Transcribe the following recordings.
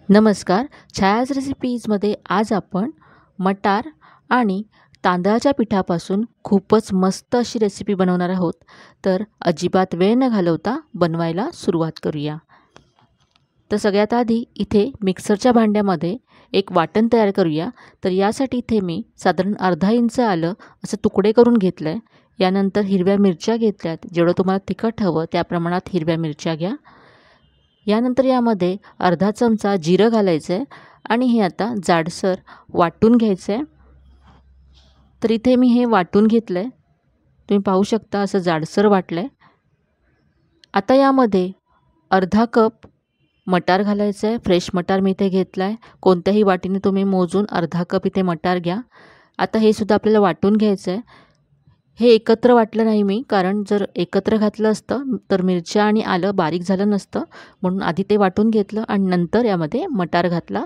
नमस्कार. छायाज रेसिपीजमध्ये आज आपण मटार आणि तांदळाच्या पिठापासून खूपच मस्त अशी रेसिपी बनवणार आहोत. तर अजिबात वेळ न घालवता बनवायला सुरुवात करूया. तर सगळ्यात आधी इथे मिक्सरच्या भांड्यामध्ये एक वाटण तयार करूया. तर यासाठी इथे मी साधारण अर्धा इंच आलं असं तुकडे करून घेतलं आहे. यानंतर हिरव्या मिरच्या घेतल्यात. जेवढं तुम्हाला तिखट हवं त्या प्रमाणात हिरव्या मिरच्या घ्या. यानंतर यामध्ये अर्धा चमचा जिरं घालायचं आहे आणि हे आता जाडसर वाटून घ्यायचं आहे. तर इथे मी हे वाटून घेतलं आहे. तुम्ही पाहू शकता असं जाडसर वाटलं आहे. आता यामध्ये अर्धा कप मटार घालायचं आहे. फ्रेश मटार मी इथे घेतला आहे. कोणत्याही वाटीने तुम्ही मोजून अर्धा कप इथे मटार घ्या. आता हे सुद्धा आपल्याला वाटून घ्यायचं आहे. हे एकत्र वाटलं नाही मी, कारण जर एकत्र घातलं असतं तर मिरच्या आणि आलं बारीक झालं नसतं, म्हणून आधी ते वाटून घेतलं आणि नंतर यामध्ये मटार घातला.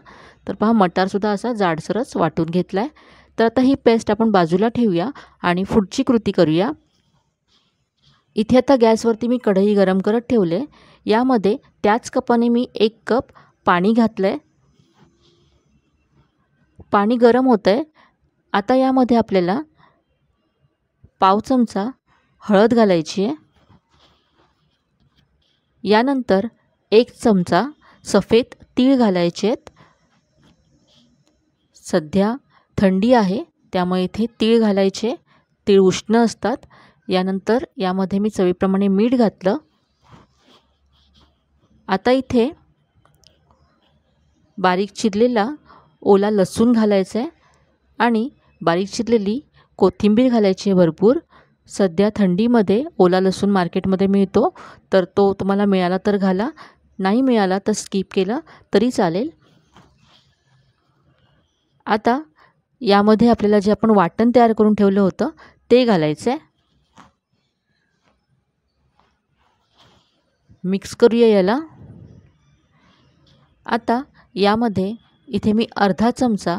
तर पहा मटारसुद्धा असा जाडसरच वाटून घेतला आहे. तर आता ही पेस्ट आपण बाजूला ठेवूया आणि पुढची कृती करूया. इथे आता गॅसवरती मी कढई गरम करत ठेवले. यामध्ये त्याच कपाने मी 1 कप पाणी घातलं आहे. पाणी गरम होतं आहे. आता यामध्ये आपल्याला पाव चमचा हळद घालायची आहे. यानंतर 1 चमचा सफेद तीळ घालायचे आहेत. सध्या थंडी आहे त्यामुळे इथे तीळ घालायचे. तीळ उष्ण असतात. यानंतर यामध्ये मी चवीप्रमाणे मीठ घातलं. आता इथे बारीक चिरलेला ओला लसूण घालायचा आहे आणि बारीक चिरलेली कोथिंबीर घालायची आहे भरपूर. सध्या थंडीमध्ये ओला लसूण मार्केटमध्ये मिळतो, तर तो तुम्हाला मिळाला तर घाला, नाही मिळाला तर स्किप केलं तरी चालेल. आता यामध्ये आपल्याला जे आपण वाटण तयार करून ठेवलं होतं ते घालायचं आहे. मिक्स करूया याला. आता यामध्ये इथे मी अर्धा चमचा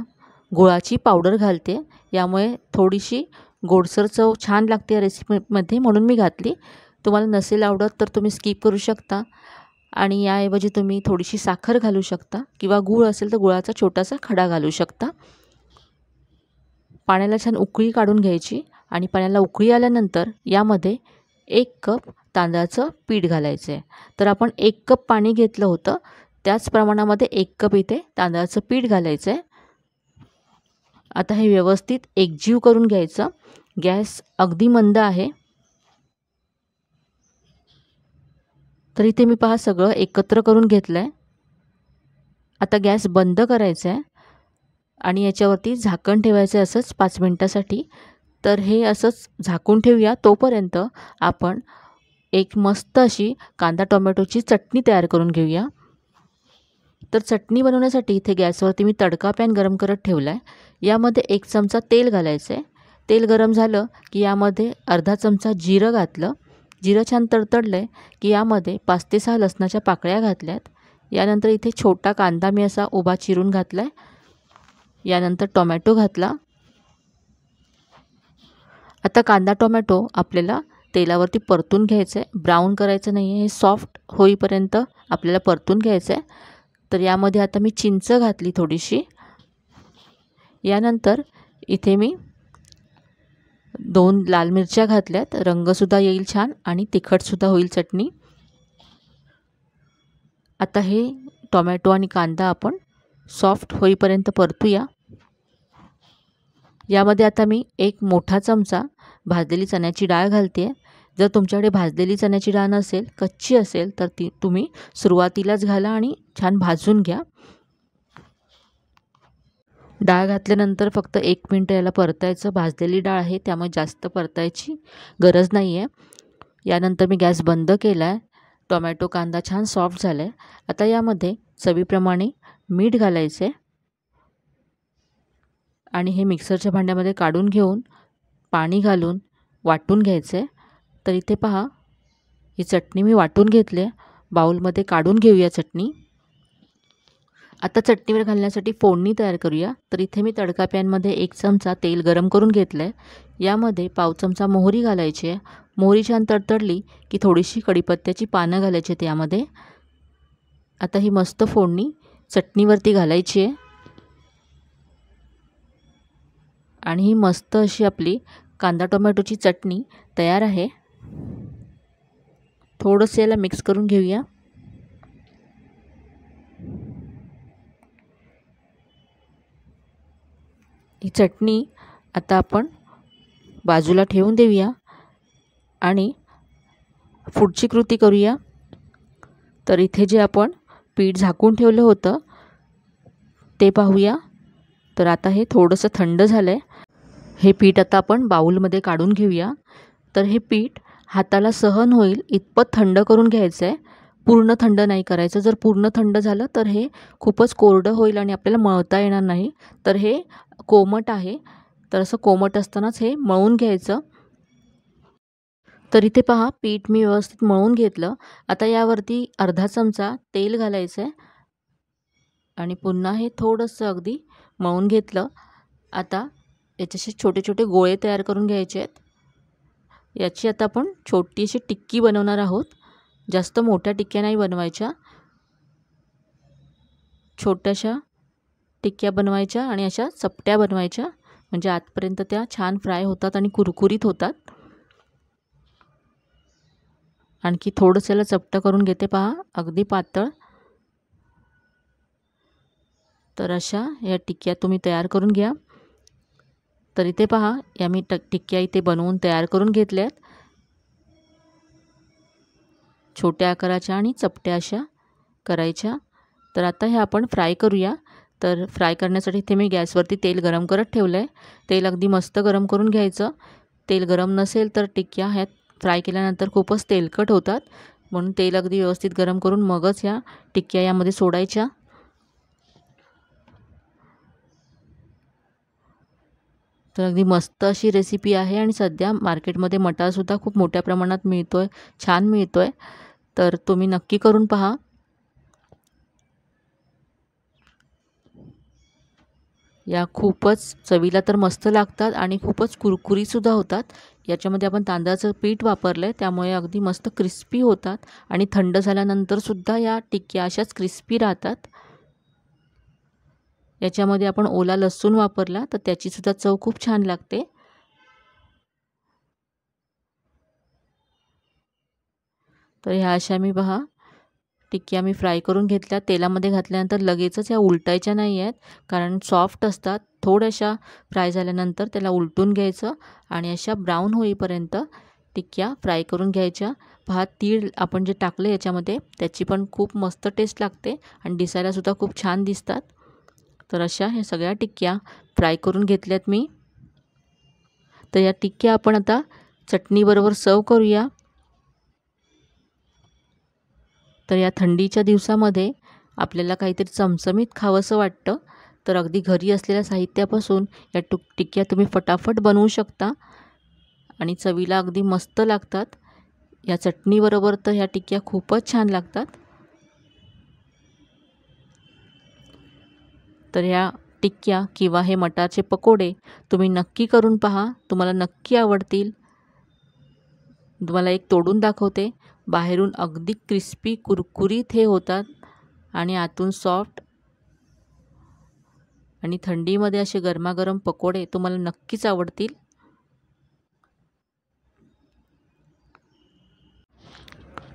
गुळाची पावडर घालते. यामुळे थोडीशी गोडसर चव छान लागते या रेसिपीमध्ये, म्हणून मी घातली. तुम्हाला नसेल आवडत तर तुम्ही स्किप करू शकता आणि याऐवजी तुम्ही थोडीशी साखर घालू शकता किंवा गूळ असेल तर गुळाचा छोटासा खडा घालू शकता. पाण्याला छान उकळी काढून घ्यायची आणि पाण्याला उकळी आल्यानंतर यामध्ये 1 कप तांदळाचं पीठ घालायचं आहे. तर आपण 1 कप पाणी घेतलं होतं त्याच प्रमाणामध्ये 1 कप इथे तांदळाचं पीठ घालायचं आहे. आता हे व्यवस्थित एकजीव करून घ्यायचं. गॅस अगदी मंद आहे. तर इथे मी पहा सगळं एकत्र करून घेतलं आहे. आता गॅस बंद करायचा आहे आणि याच्यावरती झाकण ठेवायचं आहे असंच 5 मिनिटासाठी. तर हे असंच झाकून ठेवूया. तोपर्यंत आपण एक मस्त अशी कांदा टोमॅटोची चटणी तयार करून घेऊया. तर चटणी बनवण्यासाठी इथे गॅसवरती मी तडका पॅन गरम करत ठेवला आहे. यामध्ये 1 चमचा तेल घालायचं आहे. तेल गरम झालं की यामध्ये अर्धा चमचा जिरं घातलं. जिरं छान तडतडलं आहे की यामध्ये 5 ते 6 लसणाच्या पाकळ्या घातल्यात. यानंतर इथे छोटा कांदा मी असा उभा चिरून घातला आहे. यानंतर टोमॅटो घातला. आता कांदा टोमॅटो आपल्याला तेलावरती परतून घ्यायचं आहे. ब्राऊन करायचं नाही आहे. हे सॉफ्ट होईपर्यंत आपल्याला परतून घ्यायचं आहे. तर यामध्ये आता मी चिंच घातली थोडीशी. यानंतर इथे मी 2 लाल मिरच्या घातल्यात. रंगसुद्धा येईल छान आणि तिखटसुद्धा होईल चटणी. आता हे टोमॅटो आणि कांदा आपण सॉफ्ट होईपर्यंत परतूया. यामध्ये आता मी 1 मोठा चमचा भाजलेली चण्याची डाळ घालते. जर तुमच्याकडे भाजलेली चण्याची डाळ नसेल, कच्ची असेल तर ती तुम्ही सुरुवातीलाच घाला आणि छान भाजून घ्या. डाळ घातल्यानंतर फक्त 1 मिनिट याला परतायचं. भाजलेली डाळ आहे त्यामुळे जास्त परतायची गरज नाही आहे. यानंतर मी गॅस बंद केला आहे. टोमॅटो कांदा छान सॉफ्ट झाला आहे. आता यामध्ये चवीप्रमाणे मीठ घालायचं आहे आणि हे मिक्सरच्या भांड्यामध्ये काढून घेऊन पाणी घालून वाटून घ्यायचं आहे. तर इथे पहा ही चटणी मी वाटून घेतली आहे. बाउलमध्ये काढून घेऊया चटणी. आता चटणीवर घालण्यासाठी फोडणी तयार करूया. तर इथे मी तडका पॅनमध्ये 1 चमचा तेल गरम करून घेतलं आहे. यामध्ये पाव चमचा मोहरी घालायची आहे. मोहरी छान तडतडली की थोडीशी कढीपत्त्याची पानं घालायची आहेत यामध्ये. आता ही मस्त फोडणी चटणीवरती घालायची आहे आणि ही मस्त अशी आपली कांदा टोमॅटोची चटणी तयार आहे. थोडंसं याला मिक्स करून घेऊया. ही चटणी आता आपण बाजूला ठेवून देऊया आणि पुढची कृती करूया. तर इथे जे आपण पीठ झाकून ठेवलं होतं ते पाहूया. तर आता हे थोडंसं थंड झालं आहे. हे पीठ आता आपण बाउलमध्ये काढून घेऊया. तर हे पीठ हाताला सहन होईल इतपत थंड करून घ्यायचं आहे. पूर्ण थंड नाही करायचं. जर पूर्ण थंड झालं तर हे खूपच कोरडं होईल आणि आपल्याला मळता येणार नाही. तर हे कोमट आहे. तर असं कोमट असतानाच हे मळून घ्यायचं. तर इथे पहा पीठ मी व्यवस्थित मळून घेतलं. आता यावरती अर्धा चमचा तेल घालायचं आहे आणि पुन्हा हे थोडंसं अगदी मळून घेतलं. आता याचे छोटे छोटे गोळे तयार करून घ्यायचे आहेत. याची आता आपण छोटीशी टिक्की बनवणार आहोत. जास्त मोठ्या टिक्क्या नाही बनवायच्या. छोट्याशा टिक्क्या बनवायच्या आणि अशा चपट्या बनवायच्या, म्हणजे आतपर्यंत त्या छान फ्राय होतात आणि कुरकुरीत होतात. आणखी थोडंसं याला चपटं करून घेते पहा, अगदी पातळ. तर अशा या टिक्क्या तुम्ही तयार करून घ्या. तर इथे पहा या मी टिक्क्या इथे बनवून तयार करून घेतल्यात. छोट्या आकाराच्या आणि चपट्या अशा करायच्या. तर आता हे आपण फ्राय करूया. तर फ्राय करण्यासाठी इथे मी गॅसवरती तेल गरम करत ठेवलं आहे. तेल अगदी मस्त गरम करून घ्यायचं. तेल गरम नसेल तर टिक्क्या ह्यात फ्राय केल्यानंतर खूपच तेलकट होतात. म्हणून तेल अगदी व्यवस्थित गरम करून मगच ह्या टिक्क्या यामध्ये सोडायच्या. तर अगदी मस्त अशी रेसिपी आहे आणि सध्या मार्केटमध्ये मटारसुद्धा खूप मोठ्या प्रमाणात मिळतो आहे, छान मिळतो आहे. तर तुम्ही नक्की करून पहा. या खूपच चवीला तर मस्त लागतात आणि खूपच कुरकुरीतसुद्धा होतात. याच्यामध्ये आपण तांदळाचं पीठ वापरलं आहे, त्यामुळे अगदी मस्त क्रिस्पी होतात आणि थंड झाल्यानंतरसुद्धा या टिक्क्या अशाच क्रिस्पी राहतात. याच्यामध्ये आपण ओला लसूण वापरला तर त्याचीसुद्धा चव खूप छान लागते. तर ह्या अशा मी पहा टिक्क्या मी फ्राय करून घेतल्या. तेलामध्ये घातल्यानंतर लगेचच ह्या उलटायच्या नाही आहेत, कारण सॉफ्ट असतात. थोड्याशा फ्राय झाल्यानंतर त्याला उलटून घ्यायचं आणि अशा ब्राऊन होईपर्यंत टिक्क्या फ्राय करून घ्यायच्या. पहा तीळ आपण जे टाकलं याच्यामध्ये त्याची पण खूप मस्त टेस्ट लागते आणि दिसायलासुद्धा खूप छान दिसतात. तर अशा ह्या सगळ्या टिक्क्या फ्राय करून घेतल्यात मी. तर या टिक्क्या आपण आता चटणीबरोबर सर्व करूया. तर या थंडीच्या दिवसामध्ये आपल्याला काहीतरी चमचमीत खावंसं वाटतं, तर अगदी घरी असलेल्या साहित्यापासून या टिक्क्या तुम्ही फटाफट बनवू शकता आणि चवीला अगदी मस्त लागतात. या चटणीबरोबर तर ह्या टिक्क्या खूपच छान लागतात. तर ह्या टिक्क्या किंवा हे मटारचे पकोडे तुम्ही नक्की करून पहा, तुम्हाला नक्की आवडतील. तुम्हाला एक तोडून दाखवते. बाहेरून अगदी क्रिस्पी कुरकुरीत हे होतात आणि आतून सॉफ्ट. आणि थंडीमध्ये असे गरमागरम पकोडे तुम्हाला नक्कीच आवडतील.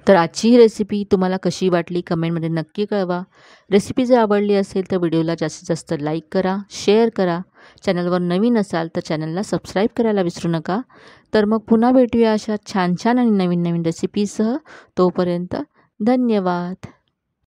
तर आजची ही रेसिपी तुम्हाला कशी वाटली कमेंटमध्ये नक्की कळवा. रेसिपी जर आवडली असेल तर व्हिडिओला जास्तीत जास्त लाईक करा, शेअर करा. चॅनलवर नवीन असाल तर चॅनलला सबस्क्राईब करायला विसरू नका. तर मग पुन्हा भेटूया अशा छान छान आणि नवीन नवीन रेसिपीसह. तोपर्यंत धन्यवाद.